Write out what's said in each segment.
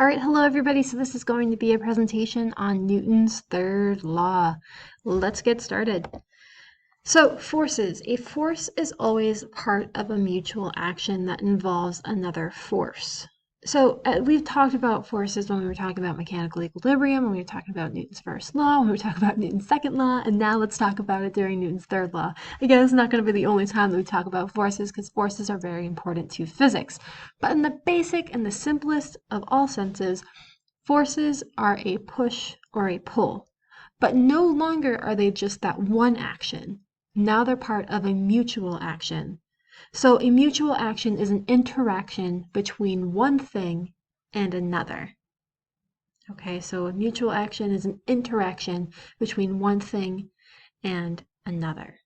All right, hello everybody. So this is going to be a presentation on Newton's third law. Let's get started. So forces. A force is always part of a mutual action that involves another force. So we've talked about forces when we were talking about mechanical equilibrium, when we were talking about Newton's first law, when we were talking about Newton's second law, and now let's talk about it during Newton's third law. Again, it's not going to be the only time that we talk about forces because forces are very important to physics. But in the basic and the simplest of all senses, forces are a push or a pull, but no longer are they just that one action. Now they're part of a mutual action. So a mutual action is an interaction between one thing and another. Okay, so a mutual action is an interaction between one thing and another.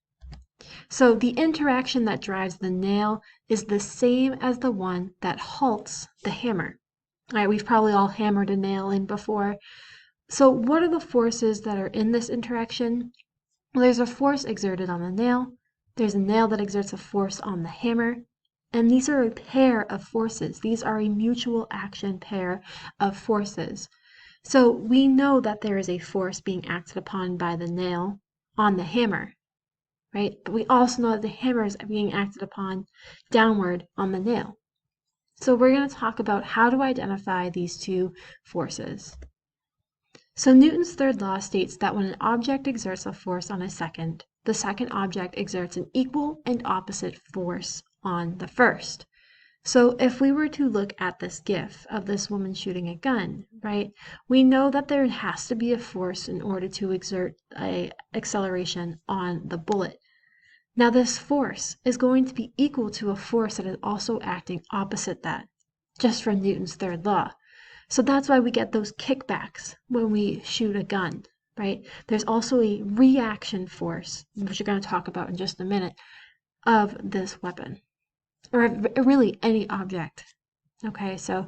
So the interaction that drives the nail is the same as the one that halts the hammer. All right, we've probably all hammered a nail in before. So what are the forces that are in this interaction? Well, there's a force exerted on the nail, there's a nail that exerts a force on the hammer, and these are a pair of forces. These are a mutual action pair of forces. So we know that there is a force being acted upon by the nail on the hammer, right? But we also know that the hammer is being acted upon downward on the nail. So we're going to talk about how to identify these two forces. So Newton's third law states that when an object exerts a force on a second, the second object exerts an equal and opposite force on the first. So if we were to look at this GIF of this woman shooting a gun, right, we know that there has to be a force in order to exert an acceleration on the bullet. Now this force is going to be equal to a force that is also acting opposite that, just from Newton's third law. So that's why we get those kickbacks when we shoot a gun, right? There's also a reaction force, which we're going to talk about in just a minute, of this weapon, or really any object. Okay, so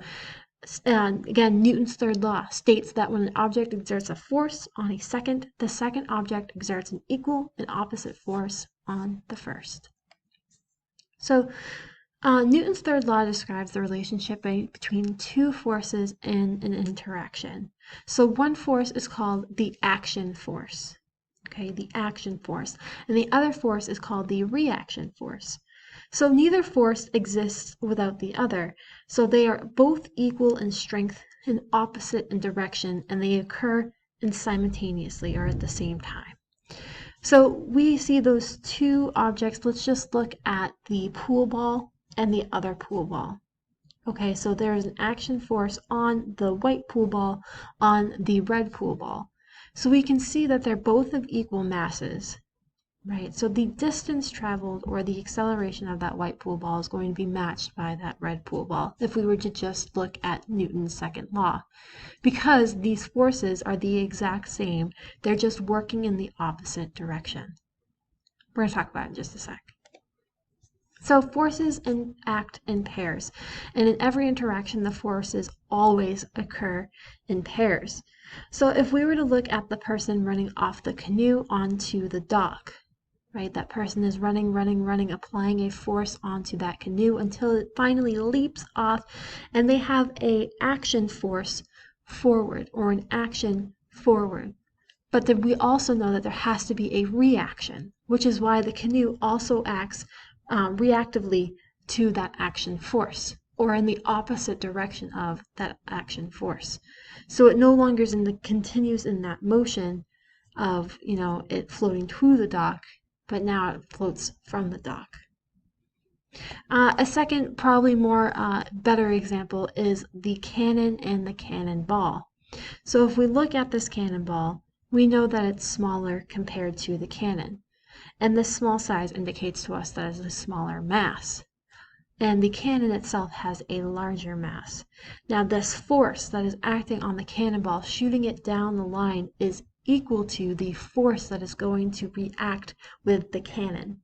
again, Newton's third law states that when an object exerts a force on a second, the second object exerts an equal and opposite force on the first. So Newton's third law describes the relationship between two forces in an interaction. So one force is called the action force, okay, the action force, and the other force is called the reaction force. So neither force exists without the other, so they are both equal in strength and opposite in direction, and they occur simultaneously or at the same time. So we see those two objects. Let's just look at the pool ball and the other pool ball. Okay, so there is an action force on the white pool ball, on the red pool ball. So we can see that they're both of equal masses, right? So the distance traveled or the acceleration of that white pool ball is going to be matched by that red pool ball if we were to just look at Newton's second law. Because these forces are the exact same, they're just working in the opposite direction. We're going to talk about it in just a sec. So forces act in pairs, and in every interaction the forces always occur in pairs. So if we were to look at the person running off the canoe onto the dock, right, that person is running, applying a force onto that canoe until it finally leaps off, and they have an action force forward or an action forward. But then we also know that there has to be a reaction, which is why the canoe also acts reactively to that action force, or in the opposite direction of that action force. So it no longer continues in that motion of, it floating to the dock, but now it floats from the dock. A second, probably more better example is the cannon and the cannonball. So if we look at this cannonball, we know that it's smaller compared to the cannon. And this small size indicates to us that it's a smaller mass. And the cannon itself has a larger mass. Now this force that is acting on the cannonball, shooting it down the line, is equal to the force that is going to react with the cannon.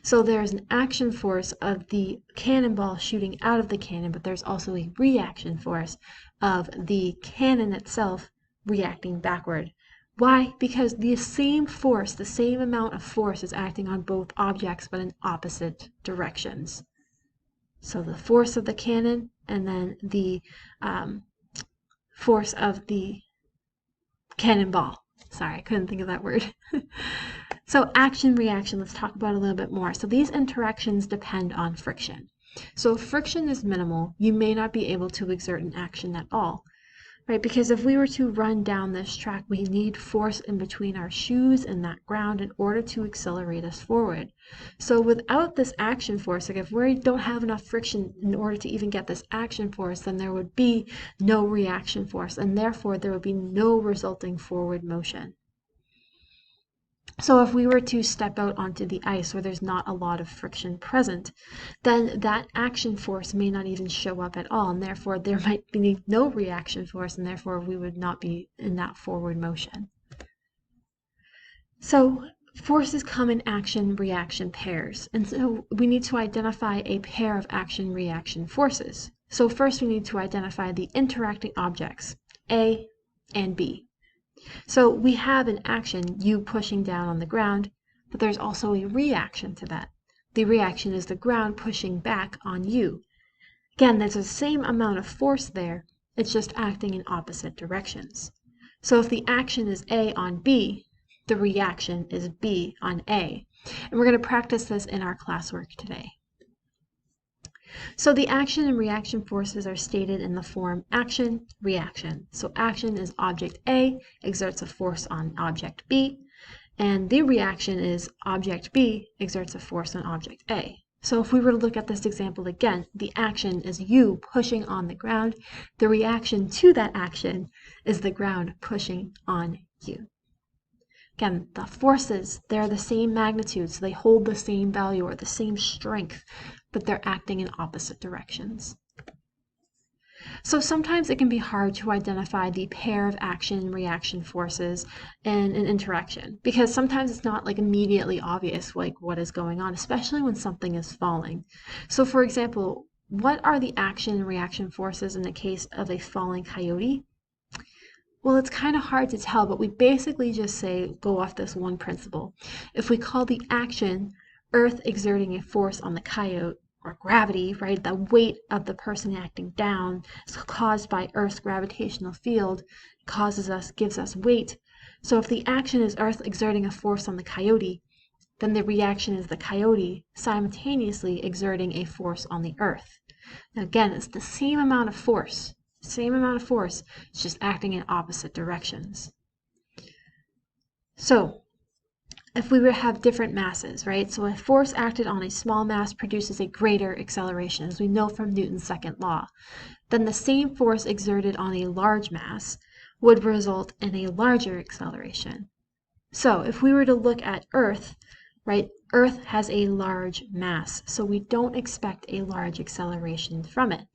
So there's an action force of the cannonball shooting out of the cannon, but there's also a reaction force of the cannon itself reacting backward. Why? Because the same force, the same amount of force is acting on both objects, but in opposite directions. So the force of the cannon and then the force of the cannonball. Sorry, I couldn't think of that word. So action, reaction, let's talk about a little bit more. So these interactions depend on friction. So if friction is minimal, you may not be able to exert an action at all, right? Because if we were to run down this track, we need force in between our shoes and that ground in order to accelerate us forward. So without this action force, like if we don't have enough friction in order to even get this action force, then there would be no reaction force, and therefore there would be no resulting forward motion. So if we were to step out onto the ice where there's not a lot of friction present, then that action force may not even show up at all, and therefore there might be no reaction force, and therefore we would not be in that forward motion. So forces come in action-reaction pairs, and so we need to identify a pair of action-reaction forces. So first we need to identify the interacting objects, A and B. So we have an action, you pushing down on the ground, but there's also a reaction to that. The reaction is the ground pushing back on you. Again, there's the same amount of force there, it's just acting in opposite directions. So if the action is A on B, the reaction is B on A. And we're going to practice this in our classwork today. So the action and reaction forces are stated in the form action, reaction. So action is object A exerts a force on object B, and the reaction is object B exerts a force on object A. So if we were to look at this example again, the action is you pushing on the ground. The reaction to that action is the ground pushing on you. Again, the forces, they're the same magnitude, so they hold the same value or the same strength, but they're acting in opposite directions. So sometimes it can be hard to identify the pair of action and reaction forces in an interaction, because sometimes it's not like immediately obvious like what is going on, especially when something is falling. So for example, what are the action and reaction forces in the case of a falling coyote? Well, it's kind of hard to tell, but we basically just say, go off this one principle. If we call the action Earth exerting a force on the coyote, or gravity, right, the weight of the person acting down is caused by Earth's gravitational field, gives us weight. So if the action is Earth exerting a force on the coyote, then the reaction is the coyote simultaneously exerting a force on the Earth. Now again, it's the same amount of force. It's just acting in opposite directions. So if we were to have different masses, right? So a force acted on a small mass produces a greater acceleration, as we know from Newton's second law. Then the same force exerted on a large mass would result in a larger acceleration. So if we were to look at Earth, right? Earth has a large mass, so we don't expect a large acceleration from it.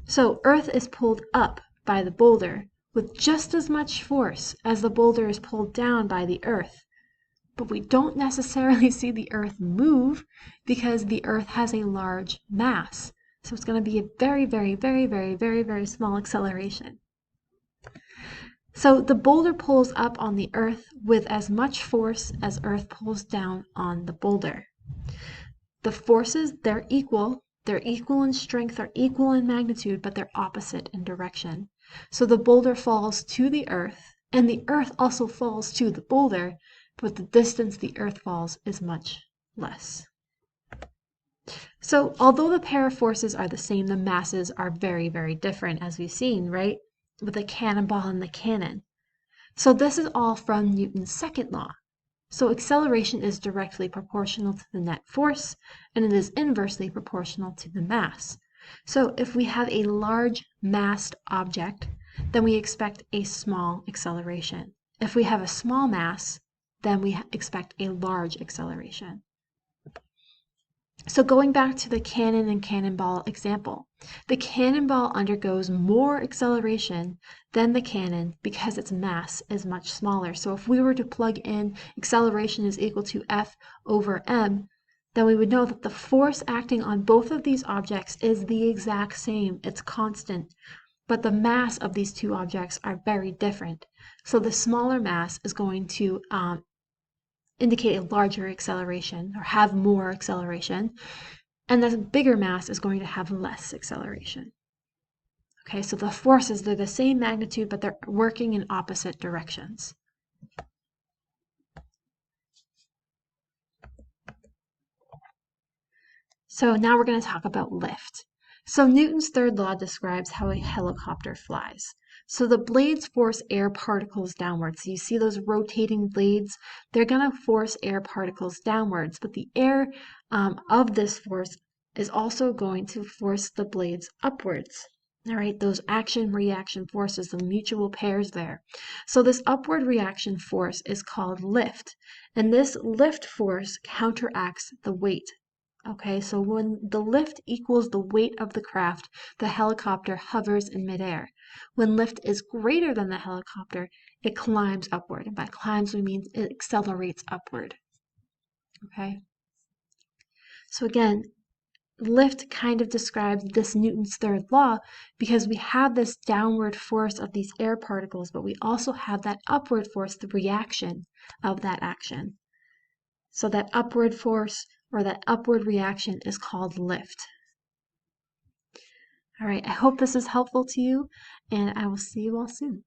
So Earth is pulled up by the boulder with just as much force as the boulder is pulled down by the Earth. But we don't necessarily see the Earth move because the Earth has a large mass. So it's going to be a very, very, very, very, very, very small acceleration. So the boulder pulls up on the Earth with as much force as Earth pulls down on the boulder. The forces, they're equal. They're equal in strength, they're equal in magnitude, but they're opposite in direction. So the boulder falls to the Earth, and the Earth also falls to the boulder, but the distance the Earth falls is much less. So although the pair of forces are the same, the masses are very, very different, as we've seen, right? With the cannonball and the cannon. So this is all from Newton's second law. So acceleration is directly proportional to the net force, and it is inversely proportional to the mass. So if we have a large massed object, then we expect a small acceleration. If we have a small mass, then we expect a large acceleration. So going back to the cannon and cannonball example, the cannonball undergoes more acceleration than the cannon because its mass is much smaller. So if we were to plug in acceleration is equal to F over m, then we would know that the force acting on both of these objects is the exact same. It's constant. But the mass of these two objects are very different. So the smaller mass is going to indicate a larger acceleration or have more acceleration, and the bigger mass is going to have less acceleration. Okay, so the forces, they're the same magnitude, but they're working in opposite directions. So now we're going to talk about lift. So Newton's third law describes how a helicopter flies. So the blades force air particles downwards. So you see those rotating blades? They're going to force air particles downwards, but the air of this force is also going to force the blades upwards. All right, those action-reaction forces, the mutual pairs there. So this upward reaction force is called lift, and this lift force counteracts the weight. Okay, so when the lift equals the weight of the craft, the helicopter hovers in midair. When lift is greater than the helicopter, it climbs upward. And by climbs, we mean it accelerates upward. Okay, so again, lift kind of describes this Newton's third law because we have this downward force of these air particles, but we also have that upward force, the reaction of that action. So that upward force or that upward reaction is called lift. All right, I hope this is helpful to you, and I will see you all soon.